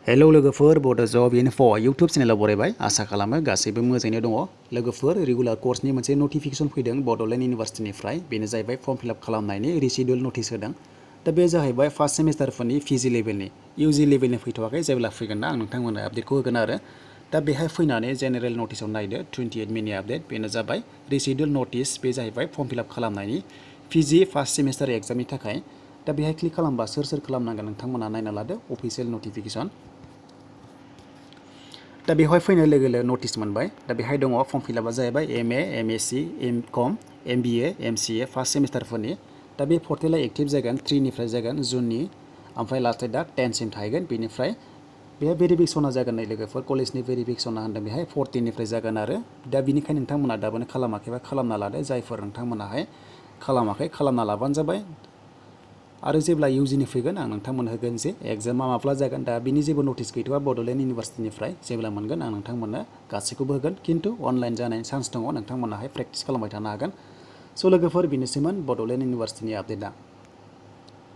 hello लोगोफोर बड' जब info YouTube चेनेलाव बरायबाय आसा खालामो गासैबो मोजाङैनो दङ लोगोफोर रेगुलार कर्सनि मोनसे नटिफिकेसन फैदों बड'लेण्ड इउनिभार्सिटिनिफ्राय बेनो जाहैबाय फर्म फिलआप खालामनायनि रिसिडुल नटिस होदों दा बे जाहैबाय फार्स्ट सेमिस्टारफोरनि पिजि लेभेलनि इउजि लेभेलनि फैथ'वाखै जेब्ला फैगोन ना आं नोंथांमोननो आपडेटखौ होगोन आरो दा बेहाय फैनानै जेनेरेल नटिसाव नायदो 28 मेनि आपडेट बेनो जाबाय रिसिडुल नटिस बे जाहैबाय फर्म फिलआप खालामनायनि पिजि फार्स्ट सेमिस्टार एग्जामनि थाखाय दा बेहाय क्लिक खालामबा सोर खालामनांगोन नोंथांमोना नायना लादो अफिसियेल नटिफिकेसन दा बेवहाय फैनाय लोगो लोगो नटिस मोनबाय दा बेहाय दङ फर्म फिलआपआ जाहैबाय MA MSc MCom MBA MCA first सेमिस्टारफोरनि दा बे पर्टेला एक्टिभ जागोन 3 निफ्राय जागोन जुननि ओमफ्राय लास्ट डेटआ 10 सिम थाहैगोन बेनिफ्राय बेहाय भेरिफिकेसना जागोन नै लोगोफोर कलेजनि भेरिफिकेसना होनदों बेहाय 14 निफ्राय जागोन आरो दा बिनिखायनो नोंथांमोना दाबोनो खालामाखैबा खालामना लादो जायफोर नोंथांमोनाहाय खालामाखै खालामना लाबानो जाबाय आरो जेब्ला इउजिनि फैगोन आं नोंथांमोन होगोन जे एग्जामा माब्ला जागोन दा बिनि जेबो नटिस गैथ'आ बड'लेण्ड इउनिभार्सिटिनिफ्राय जेब्ला मोनगोन आं नोंथांमोननो गासैखौबो होगोन खिन्थु अनलाइन जानायनि चान्स दङ नोंथांमोनाहाय प्रेक्टिस खालामबाय थानो हागोन स' लोगोफोर बेनोसैमोन बड'लेण्ड इउनिभार्सिटिनि आपडेटआ